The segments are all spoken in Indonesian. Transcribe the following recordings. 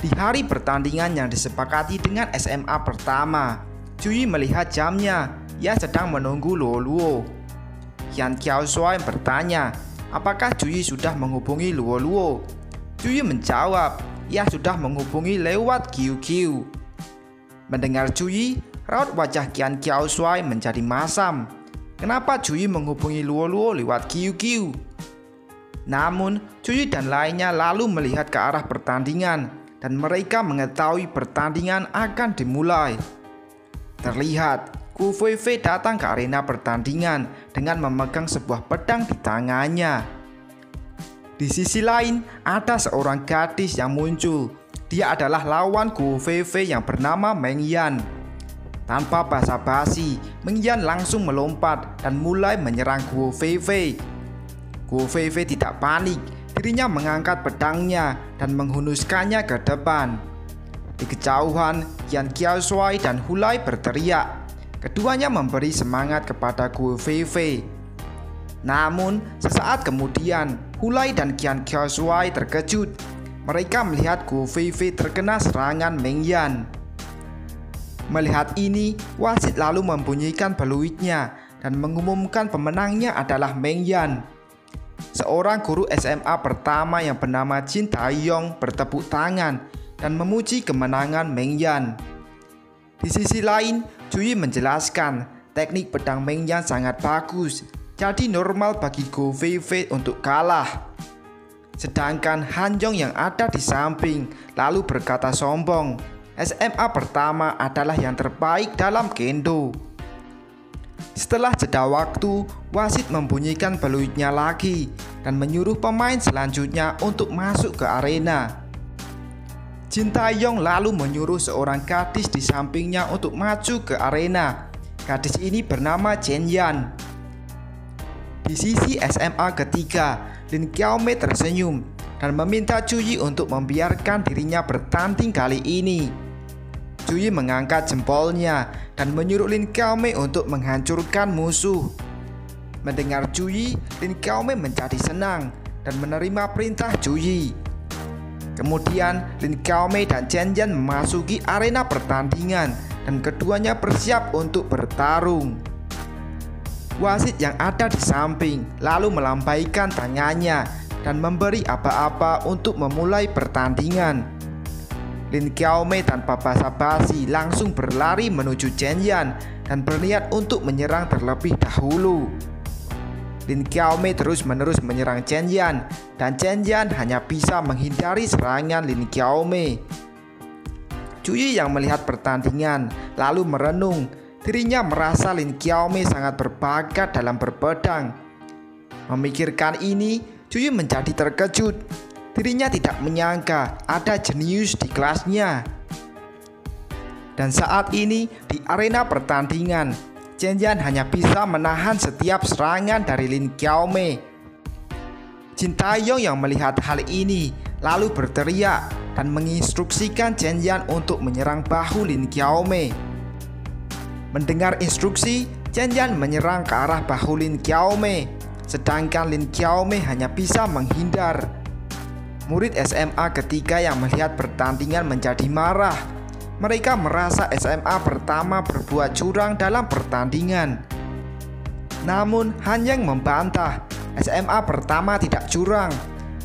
Di hari pertandingan yang disepakati dengan SMA pertama, Juyi melihat jamnya. Ia sedang menunggu Luo Luo. Yan Qiaoshuai bertanya, apakah Juyi sudah menghubungi Luo Luo? Juyi menjawab, ia sudah menghubungi lewat QQ. Mendengar Juyi, raut wajah Yan Qiaoshuai menjadi masam. Kenapa Juyi menghubungi Luo Luo lewat QQ? Namun, Juyi dan lainnya lalu melihat ke arah pertandingan dan mereka mengetahui pertandingan akan dimulai. Terlihat, Gu Feifei datang ke arena pertandingan dengan memegang sebuah pedang di tangannya. Di sisi lain, ada seorang gadis yang muncul. Dia adalah lawan Gu Feifei yang bernama Meng Yan. Tanpa basa-basi, Meng Yan langsung melompat dan mulai menyerang Gu Feifei. Gu Feifei tidak panik. Dirinya mengangkat pedangnya dan menghunuskannya ke depan. Di kejauhan, Yan Qiaoshuai dan Hulai berteriak. Keduanya memberi semangat kepada Gu Feifei. Namun, sesaat kemudian, Hulai dan Yan Qiaoshuai terkejut. Mereka melihat Gu Feifei terkena serangan Meng Yan. Melihat ini, wasit lalu membunyikan peluitnya dan mengumumkan pemenangnya adalah Meng Yan. Seorang guru SMA pertama yang bernama Jin Taeyong bertepuk tangan dan memuji kemenangan Meng Yan. Di sisi lain, Juyi menjelaskan teknik pedang Meng Yan sangat bagus, jadi normal bagi Gu Feifei untuk kalah. Sedangkan Han Yong yang ada di samping lalu berkata sombong, SMA pertama adalah yang terbaik dalam kendo. Setelah jeda waktu, wasit membunyikan peluitnya lagi dan menyuruh pemain selanjutnya untuk masuk ke arena. Jin Taeyong lalu menyuruh seorang gadis di sampingnya untuk maju ke arena. Gadis ini bernama Chen Yan. Di sisi SMA ketiga, Lin Qiaomei tersenyum dan meminta Juyi untuk membiarkan dirinya bertanding kali ini. Juyi mengangkat jempolnya dan menyuruh Lin Qiaomei untuk menghancurkan musuh. Mendengar Juyi, Lin Qiaomei menjadi senang dan menerima perintah Juyi. Kemudian Lin Qiaomei dan Chen Yan memasuki arena pertandingan dan keduanya bersiap untuk bertarung. Wasit yang ada di samping lalu melambaikan tangannya dan memberi aba-aba untuk memulai pertandingan. Lin Qiaomei tanpa basa-basi langsung berlari menuju Chen Yan dan berniat untuk menyerang terlebih dahulu. Lin Qiaomei terus-menerus menyerang Chen Yan dan Chen Yan hanya bisa menghindari serangan Lin Qiaomei. Juyi yang melihat pertandingan lalu merenung. Dirinya merasa Lin Qiaomei sangat berbakat dalam berpedang. Memikirkan ini, Juyi menjadi terkejut. Dirinya tidak menyangka ada jenius di kelasnya. Dan saat ini di arena pertandingan, Chen Yan hanya bisa menahan setiap serangan dari Lin Qiaomei. Jin Taeyong yang melihat hal ini lalu berteriak dan menginstruksikan Chen Yan untuk menyerang bahu Lin Qiaomei. Mendengar instruksi, Chen Yan menyerang ke arah bahu Lin Qiaomei, sedangkan Lin Qiaomei hanya bisa menghindar. Murid SMA ketiga yang melihat pertandingan menjadi marah. Mereka merasa SMA pertama berbuat curang dalam pertandingan. Namun Han Yang membantah, SMA pertama tidak curang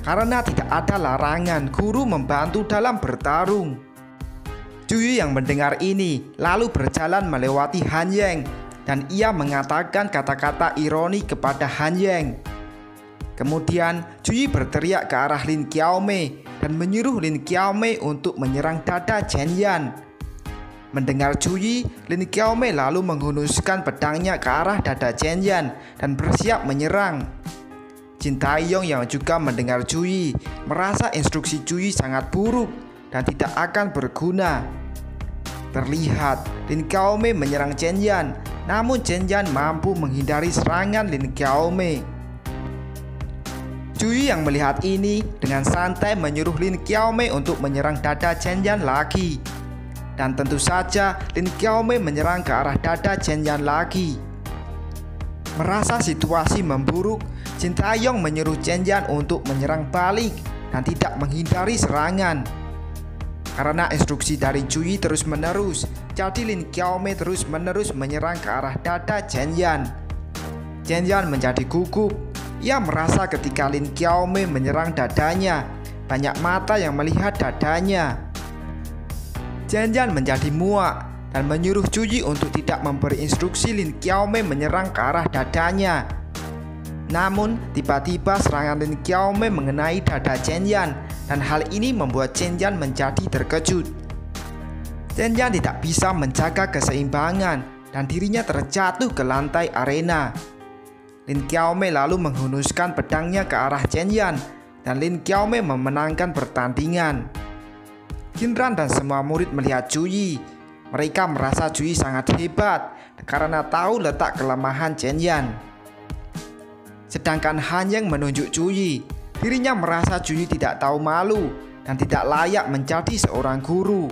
karena tidak ada larangan guru membantu dalam bertarung. Juyi yang mendengar ini lalu berjalan melewati Han Yang dan ia mengatakan kata-kata ironi kepada Han Yang. Kemudian Juyi berteriak ke arah Lin Qiaomei dan menyuruh Lin Qiaomei untuk menyerang dada Chen Yan. Mendengar Juyi, Lin Qiaomei lalu menghunuskan pedangnya ke arah dada Chen Yan dan bersiap menyerang. Jin Taeyong yang juga mendengar Juyi merasa instruksi Juyi sangat buruk dan tidak akan berguna. Terlihat Lin Qiaomei menyerang Chen Yan, namun Chen Yan mampu menghindari serangan Lin Qiaomei. Juyi yang melihat ini dengan santai menyuruh Lin Qiaomei untuk menyerang dada Chen Yan lagi. Dan tentu saja Lin Qiaomei menyerang ke arah dada Chen Yan lagi. Merasa situasi memburuk, Jin Taeyong menyuruh Chen Yan untuk menyerang balik dan tidak menghindari serangan. Karena instruksi dari Juyi terus-menerus, jadi Lin Qiaomei terus-menerus menyerang ke arah dada Chen Yan. Chen Yan menjadi gugup. Ia merasa ketika Lin Qiaomei menyerang dadanya, banyak mata yang melihat dadanya. Chen Yan menjadi muak dan menyuruh Juyi untuk tidak memberi instruksi Lin Qiaomei menyerang ke arah dadanya. Namun, tiba-tiba serangan Lin Qiaomei mengenai dada Chen Yan, dan hal ini membuat Chen Yan menjadi terkejut. Chen Yan tidak bisa menjaga keseimbangan dan dirinya terjatuh ke lantai arena. Lin Qiaomei lalu menghunuskan pedangnya ke arah Chen Yan, dan Lin Qiaomei memenangkan pertandingan. Qinran dan semua murid melihat Juyi. Mereka merasa Juyi sangat hebat karena tahu letak kelemahan Chen Yan. Sedangkan Han Yeng menunjuk Juyi. Dirinya merasa Juyi tidak tahu malu dan tidak layak menjadi seorang guru.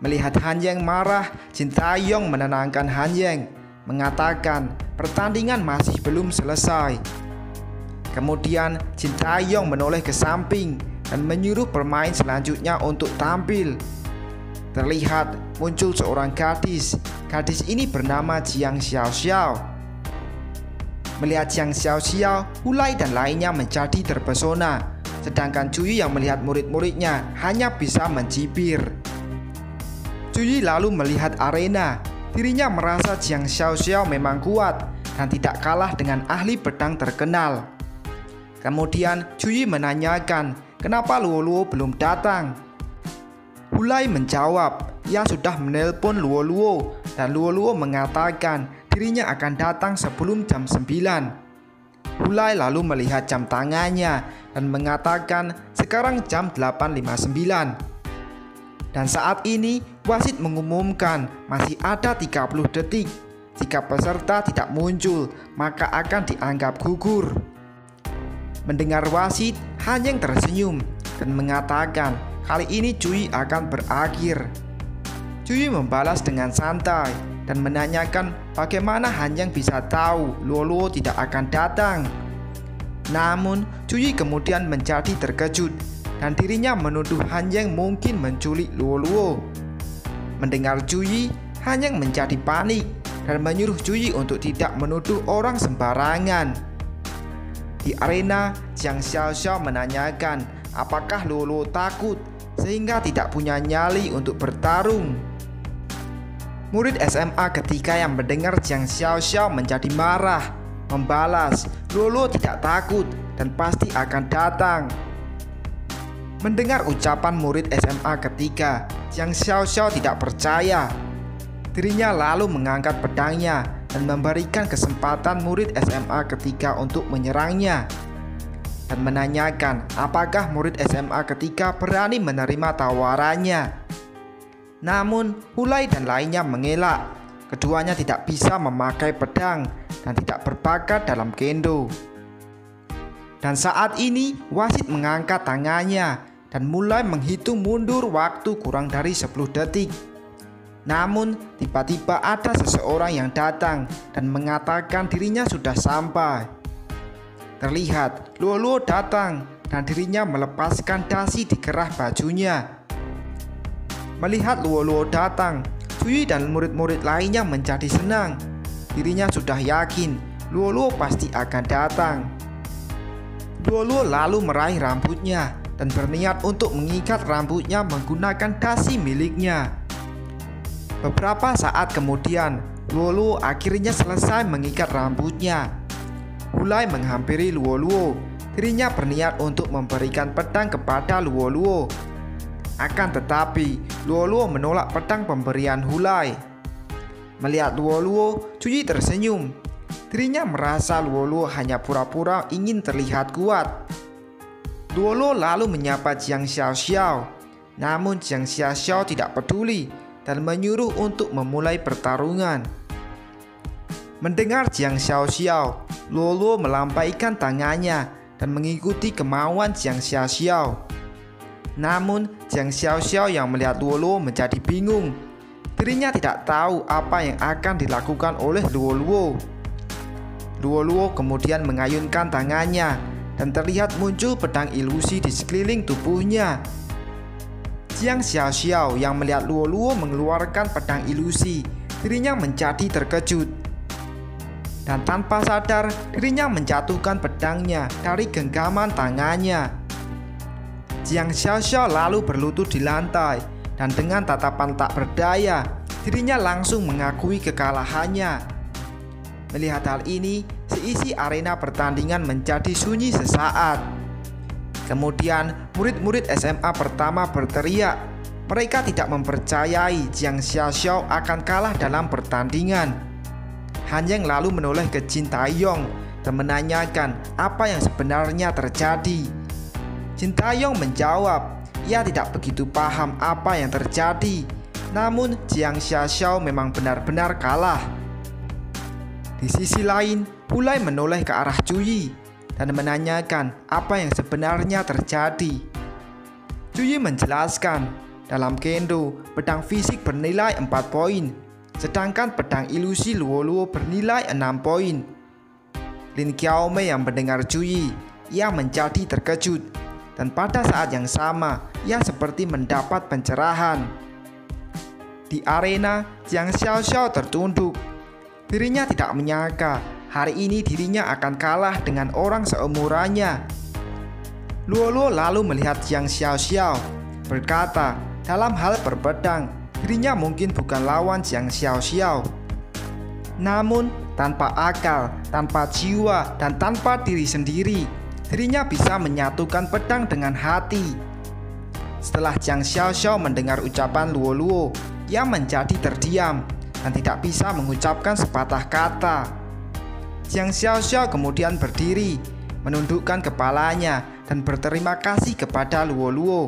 Melihat Han Yeng marah, Jin Taeyong menenangkan Han Yeng, mengatakan pertandingan masih belum selesai. Kemudian Jin Taeyong menoleh ke samping dan menyuruh pemain selanjutnya untuk tampil. Terlihat muncul seorang gadis. Gadis ini bernama Jiang Xiaoxiao. Melihat Jiang Xiaoxiao, Hulai dan lainnya menjadi terpesona. Sedangkan Juyi yang melihat murid-muridnya hanya bisa mencibir. Juyi lalu melihat arena. Dirinya merasa Jiang Xiaoxiao memang kuat dan tidak kalah dengan ahli pedang terkenal. Kemudian Juyi menanyakan kenapa Luo Luo belum datang. Hulai menjawab, ia sudah menelpon Luo Luo dan Luo Luo mengatakan dirinya akan datang sebelum jam 9. Hulai lalu melihat jam tangannya dan mengatakan sekarang jam 8.59. Dan saat ini wasit mengumumkan masih ada 30 detik. Jika peserta tidak muncul, maka akan dianggap gugur. Mendengar wasit, Han Yeng tersenyum dan mengatakan kali ini Juyi akan berakhir. Juyi membalas dengan santai dan menanyakan bagaimana Han Yeng bisa tahu Luo Luo tidak akan datang. Namun Juyi kemudian menjadi terkejut dan dirinya menuduh Han Yeng mungkin menculik Luo Luo. Mendengar Juyi, Han Yeng menjadi panik dan menyuruh Juyi untuk tidak menuduh orang sembarangan. Di arena, Jiang Xiaoxiao menanyakan apakah Luo Luo takut sehingga tidak punya nyali untuk bertarung. Murid SMA ketiga yang mendengar Jiang Xiaoxiao menjadi marah, membalas, Luo Luo tidak takut dan pasti akan datang. Mendengar ucapan murid SMA ketiga, Jiang Xiaoxiao tidak percaya. Dirinya lalu mengangkat pedangnya dan memberikan kesempatan murid SMA ketiga untuk menyerangnya, dan menanyakan apakah murid SMA ketiga berani menerima tawarannya. Namun Hulai dan lainnya mengelak. Keduanya tidak bisa memakai pedang dan tidak berbakat dalam kendo. Dan saat ini wasit mengangkat tangannya dan mulai menghitung mundur waktu kurang dari 10 detik. Namun tiba-tiba ada seseorang yang datang dan mengatakan dirinya sudah sampai. Terlihat Luo Luo datang dan dirinya melepaskan dasi di kerah bajunya. Melihat Luo Luo datang, Juyi dan murid-murid lainnya menjadi senang. Dirinya sudah yakin Luo Luo pasti akan datang. Luo Luo lalu meraih rambutnya dan berniat untuk mengikat rambutnya menggunakan dasi miliknya. Beberapa saat kemudian, Luo Luo akhirnya selesai mengikat rambutnya. Hulai menghampiri Luo Luo. Dirinya berniat untuk memberikan pedang kepada Luo Luo. Akan tetapi, Luo Luo menolak pedang pemberian Hulai. Melihat Luo Luo, Juyi tersenyum. Dirinya merasa Luo Luo hanya pura-pura ingin terlihat kuat. Luo Luo lalu menyapa Jiang Xiaoxiao. Namun Jiang Xiaoxiao tidak peduli dan menyuruh untuk memulai pertarungan. Mendengar Jiang Xiaoxiao, Luo Luo melampaikan tangannya dan mengikuti kemauan Jiang Xiaoxiao. Namun Jiang Xiaoxiao yang melihat Luo Luo menjadi bingung. Dirinya tidak tahu apa yang akan dilakukan oleh Luo Luo. Luo Luo kemudian mengayunkan tangannya dan terlihat muncul pedang ilusi di sekeliling tubuhnya. Jiang Xiaoxiao yang melihat Luo Luo mengeluarkan pedang ilusi, dirinya menjadi terkejut. Dan tanpa sadar, dirinya menjatuhkan pedangnya dari genggaman tangannya. Jiang Xiaoxiao lalu berlutut di lantai, dan dengan tatapan tak berdaya, dirinya langsung mengakui kekalahannya. Melihat hal ini, seisi arena pertandingan menjadi sunyi sesaat. Kemudian, murid-murid SMA pertama berteriak. Mereka tidak mempercayai Jiang Xiaoxiao akan kalah dalam pertandingan. Han Yeng lalu menoleh ke Jin Taeyong dan menanyakan apa yang sebenarnya terjadi. Jin Taeyong menjawab, ia tidak begitu paham apa yang terjadi. Namun, Jiang Xiaoxiao memang benar-benar kalah. Di sisi lain, Hulai menoleh ke arah Cuyi dan menanyakan apa yang sebenarnya terjadi. Cuyi menjelaskan, dalam kendo, pedang fisik bernilai 4 poin, sedangkan pedang ilusi Luo Luo bernilai 6 poin. Lin Qiaomei yang mendengar Cuyi, ia menjadi terkejut, dan pada saat yang sama, ia seperti mendapat pencerahan. Di arena, Jiang Xiaoxiao tertunduk. Dirinya tidak menyangka hari ini dirinya akan kalah dengan orang seumurannya. Luo Luo lalu melihat Jiang Xiaoxiao, berkata, dalam hal berpedang, dirinya mungkin bukan lawan Jiang Xiaoxiao. Namun, tanpa akal, tanpa jiwa, dan tanpa diri sendiri, dirinya bisa menyatukan pedang dengan hati. Setelah Jiang Xiaoxiao mendengar ucapan Luo Luo, ia menjadi terdiam dan tidak bisa mengucapkan sepatah kata. Jiang Xiaoxiao kemudian berdiri, menundukkan kepalanya dan berterima kasih kepada Luo Luo.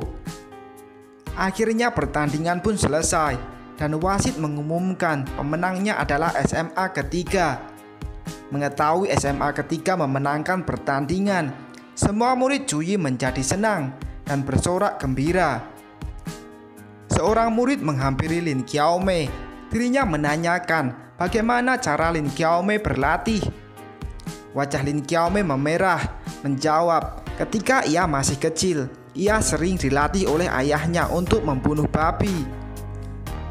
Akhirnya pertandingan pun selesai dan wasit mengumumkan pemenangnya adalah SMA ketiga. Mengetahui SMA ketiga memenangkan pertandingan, semua murid Cuyi menjadi senang dan bersorak gembira. Seorang murid menghampiri Lin Qiaomei. Dirinya menanyakan bagaimana cara Lin Qiaomei berlatih. Wajah Lin Qiaomei memerah, menjawab, ketika ia masih kecil, ia sering dilatih oleh ayahnya untuk membunuh babi.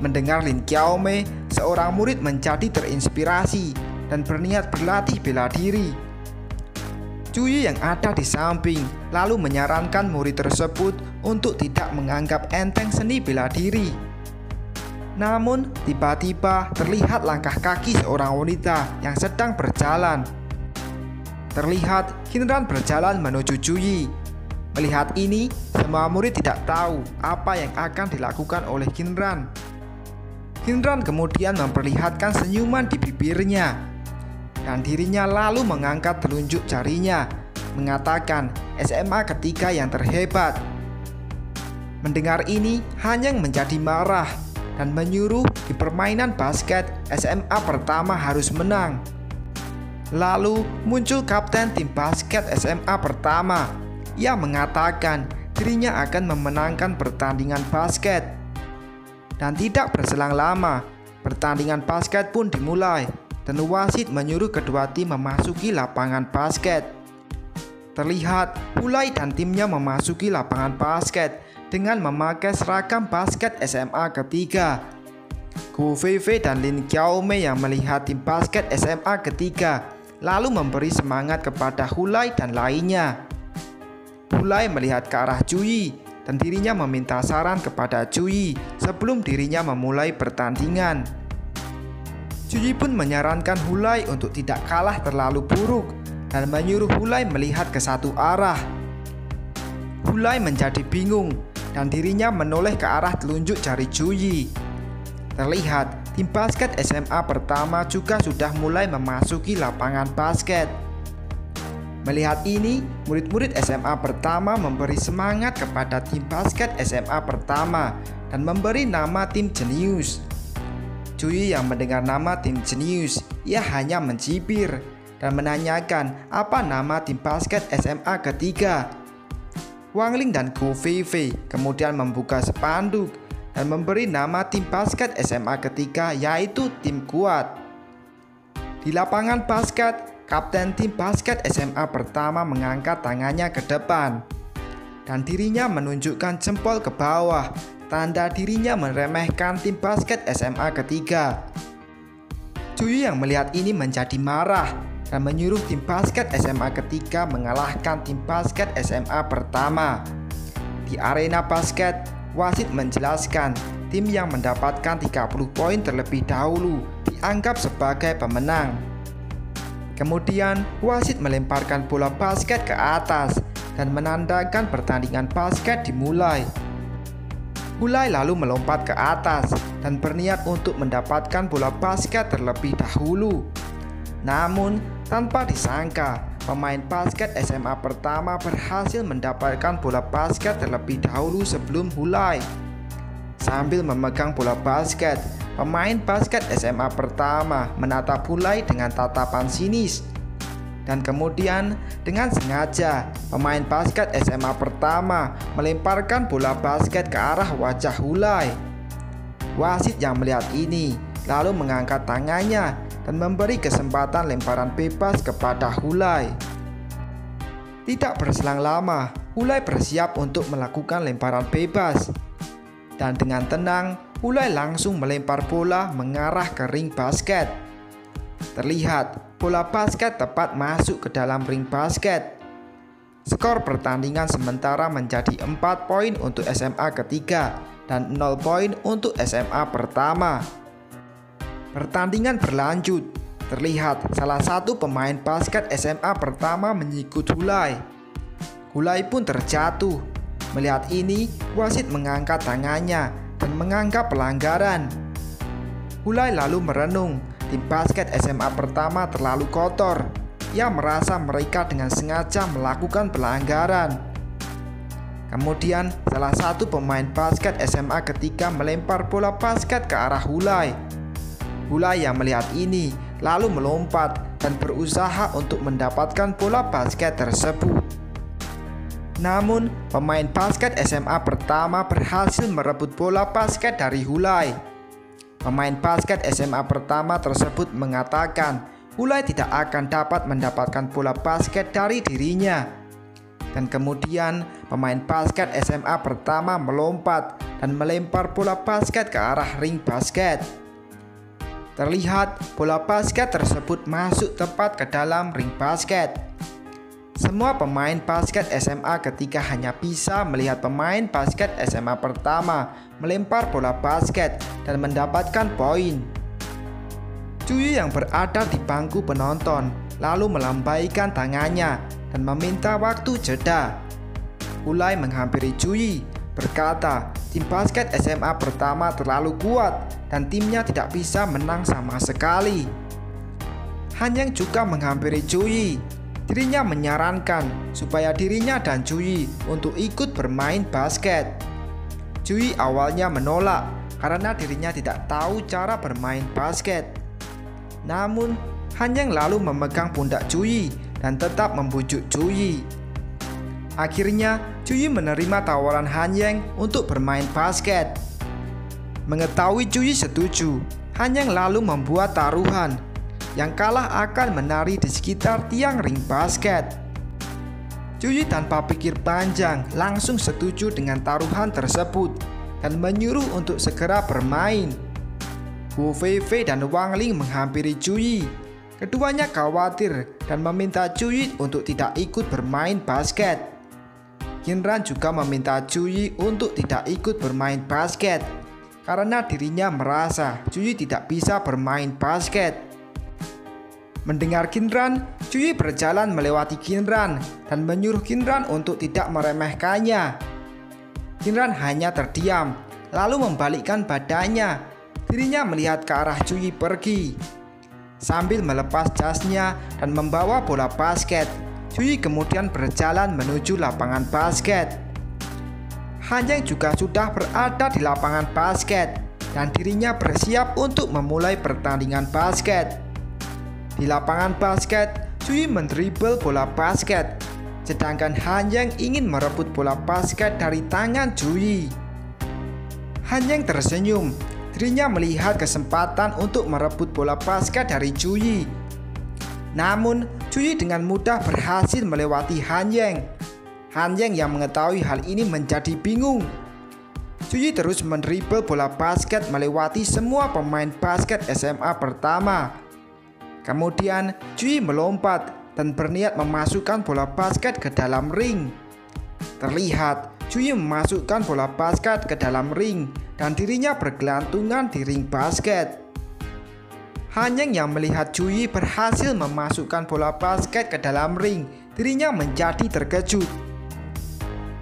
Mendengar Lin Qiaomei, seorang murid menjadi terinspirasi dan berniat berlatih bela diri. Cuyi yang ada di samping lalu menyarankan murid tersebut untuk tidak menganggap enteng seni bela diri. Namun, tiba-tiba terlihat langkah kaki seorang wanita yang sedang berjalan. Terlihat Qinran berjalan menuju Cuyi. Melihat ini, semua murid tidak tahu apa yang akan dilakukan oleh Qinran. Qinran kemudian memperlihatkan senyuman di bibirnya, dan dirinya lalu mengangkat telunjuk jarinya, mengatakan SMA ketiga yang terhebat. Mendengar ini, Han Yeng menjadi marah dan menyuruh di permainan basket SMA pertama harus menang. Lalu muncul kapten tim basket SMA pertama. Ia mengatakan dirinya akan memenangkan pertandingan basket. Dan tidak berselang lama, pertandingan basket pun dimulai dan wasit menyuruh kedua tim memasuki lapangan basket. Terlihat Hulai dan timnya memasuki lapangan basket dengan memakai seragam basket SMA ketiga. Gu Feifei dan Lin Qiaomei yang melihat tim basket SMA ketiga lalu memberi semangat kepada Hulai dan lainnya. Hulai melihat ke arah Cuyi dan dirinya meminta saran kepada Cuyi sebelum dirinya memulai pertandingan. Cuyi pun menyarankan Hulai untuk tidak kalah terlalu buruk dan menyuruh Hulai melihat ke satu arah. Hulai menjadi bingung dan dirinya menoleh ke arah telunjuk jari Cuyi. Terlihat tim basket SMA pertama juga sudah mulai memasuki lapangan basket. Melihat ini, murid-murid SMA pertama memberi semangat kepada tim basket SMA pertama dan memberi nama tim jenius. Cuyi yang mendengar nama tim jenius, ia hanya mencibir dan menanyakan apa nama tim basket SMA ketiga. Wang Ling dan Gu Feifei kemudian membuka spanduk dan memberi nama tim basket SMA ketiga, yaitu tim kuat. Di lapangan basket, kapten tim basket SMA pertama mengangkat tangannya ke depan. dan dirinya menunjukkan jempol ke bawah, tanda dirinya meremehkan tim basket SMA ketiga. Juyi yang melihat ini menjadi marah dan menyuruh tim basket SMA ketiga mengalahkan tim basket SMA pertama. Di arena basket, wasit menjelaskan tim yang mendapatkan 30 poin terlebih dahulu dianggap sebagai pemenang. Kemudian wasit melemparkan bola basket ke atas dan menandakan pertandingan basket dimulai. Hulai lalu melompat ke atas dan berniat untuk mendapatkan bola basket terlebih dahulu. Namun tanpa disangka, pemain basket SMA pertama berhasil mendapatkan bola basket terlebih dahulu sebelum Hulai. Sambil memegang bola basket, pemain basket SMA pertama menatap Hulai dengan tatapan sinis. Dan kemudian dengan sengaja, pemain basket SMA pertama melemparkan bola basket ke arah wajah Hulai. Wasit yang melihat ini lalu mengangkat tangannya dan memberi kesempatan lemparan bebas kepada Hulai. Tidak berselang lama, Hulai bersiap untuk melakukan lemparan bebas. Dan dengan tenang, Hulai langsung melempar bola mengarah ke ring basket. Terlihat bola basket tepat masuk ke dalam ring basket. Skor pertandingan sementara menjadi 4 poin untuk SMA ketiga dan 0 poin untuk SMA pertama. Pertandingan berlanjut. Terlihat salah satu pemain basket SMA pertama menyikut Hulai. Hulai pun terjatuh. Melihat ini, wasit mengangkat tangannya dan menganggap pelanggaran. Hulai lalu merenung, tim basket SMA pertama terlalu kotor. Ia merasa mereka dengan sengaja melakukan pelanggaran. Kemudian salah satu pemain basket SMA ketiga melempar bola basket ke arah Hulai. Hulai yang melihat ini lalu melompat dan berusaha untuk mendapatkan bola basket tersebut. Namun, pemain basket SMA pertama berhasil merebut bola basket dari Hulai. Pemain basket SMA pertama tersebut mengatakan Hulai tidak akan dapat mendapatkan bola basket dari dirinya. Dan kemudian, pemain basket SMA pertama melompat dan melempar bola basket ke arah ring basket. Terlihat bola basket tersebut masuk tepat ke dalam ring basket. Semua pemain basket SMA ketika hanya bisa melihat pemain basket SMA pertama melempar bola basket dan mendapatkan poin. Juyi yang berada di bangku penonton lalu melambaikan tangannya dan meminta waktu jeda. Hulai menghampiri Juyi, berkata tim basket SMA pertama terlalu kuat dan timnya tidak bisa menang sama sekali. Hanyang juga menghampiri Juyi. Dirinya menyarankan supaya dirinya dan Juyi untuk ikut bermain basket. Juyi awalnya menolak karena dirinya tidak tahu cara bermain basket. Namun, Hanyang lalu memegang pundak Juyi dan tetap membujuk Juyi. Akhirnya, Juyi menerima tawaran Hanyang untuk bermain basket. Mengetahui Juyi setuju, Hanyang lalu membuat taruhan. Yang kalah akan menari di sekitar tiang ring basket. Juyi tanpa pikir panjang langsung setuju dengan taruhan tersebut dan menyuruh untuk segera bermain. Wu Feifei dan Wang Ling menghampiri Juyi. Keduanya khawatir dan meminta Juyi untuk tidak ikut bermain basket. Qinran juga meminta Juyi untuk tidak ikut bermain basket karena dirinya merasa Juyi tidak bisa bermain basket. Mendengar Qinran, Juyi berjalan melewati Qinran dan menyuruh Qinran untuk tidak meremehkannya. Qinran hanya terdiam, lalu membalikkan badannya. Dirinya melihat ke arah Juyi pergi. Sambil melepas jasnya dan membawa bola basket, Juyi kemudian berjalan menuju lapangan basket. Hanyang juga sudah berada di lapangan basket dan dirinya bersiap untuk memulai pertandingan basket. Di lapangan basket, Juyi mendribel bola basket, sedangkan Hanyang ingin merebut bola basket dari tangan Juyi. Hanyang tersenyum, dirinya melihat kesempatan untuk merebut bola basket dari Juyi. Namun, Juyi dengan mudah berhasil melewati Hanyang. Han Yeng yang mengetahui hal ini menjadi bingung. Juyi terus mendribel bola basket melewati semua pemain basket SMA pertama. Kemudian Juyi melompat dan berniat memasukkan bola basket ke dalam ring. Terlihat Juyi memasukkan bola basket ke dalam ring dan dirinya bergelantungan di ring basket. Han Yeng yang melihat Juyi berhasil memasukkan bola basket ke dalam ring, dirinya menjadi terkejut.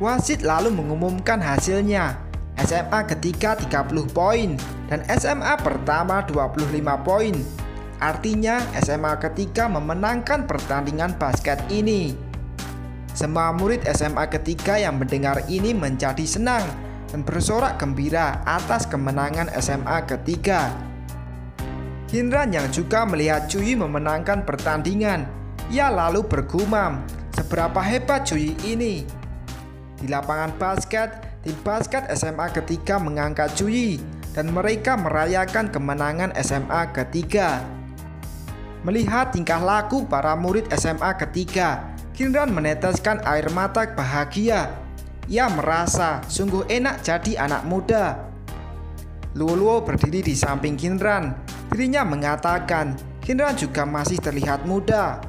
Wasit lalu mengumumkan hasilnya. SMA ketiga 30 poin dan SMA pertama 25 poin. Artinya SMA ketiga memenangkan pertandingan basket ini. Semua murid SMA ketiga yang mendengar ini menjadi senang dan bersorak gembira atas kemenangan SMA ketiga. Hyunran yang juga melihat Juyi memenangkan pertandingan, ia lalu bergumam, seberapa hebat Juyi ini. Di lapangan basket, tim basket SMA ketiga mengangkat Juyi dan mereka merayakan kemenangan SMA ketiga. Melihat tingkah laku para murid SMA ketiga, Hyunran meneteskan air mata bahagia. Ia merasa sungguh enak jadi anak muda. Luo berdiri di samping Hyunran. Dirinya mengatakan Hyunran juga masih terlihat muda.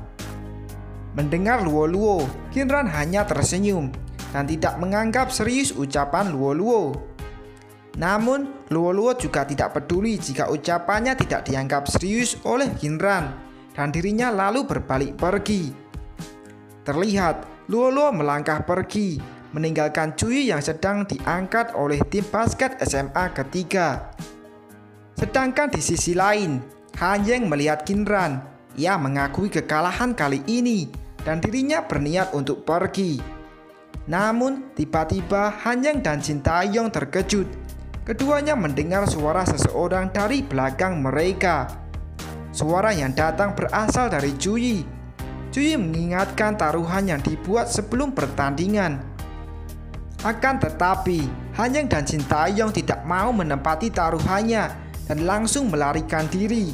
Mendengar Luo, Hyunran hanya tersenyum dan tidak menganggap serius ucapan Luo. Namun Luo juga tidak peduli jika ucapannya tidak dianggap serius oleh Hyunran dan dirinya lalu berbalik pergi. Terlihat Luo melangkah pergi, meninggalkan Juyi yang sedang diangkat oleh tim basket SMA ketiga. Sedangkan di sisi lain, Han Yeng melihat Hyunran. Ia mengakui kekalahan kali ini dan dirinya berniat untuk pergi. Namun tiba-tiba Han Yeng dan Jin Taeyong terkejut. Keduanya mendengar suara seseorang dari belakang mereka. Suara yang datang berasal dari Juyi. Juyi mengingatkan taruhan yang dibuat sebelum pertandingan. Akan tetapi, Han Yeng dan Jin Taeyong tidak mau menempati taruhannya dan langsung melarikan diri.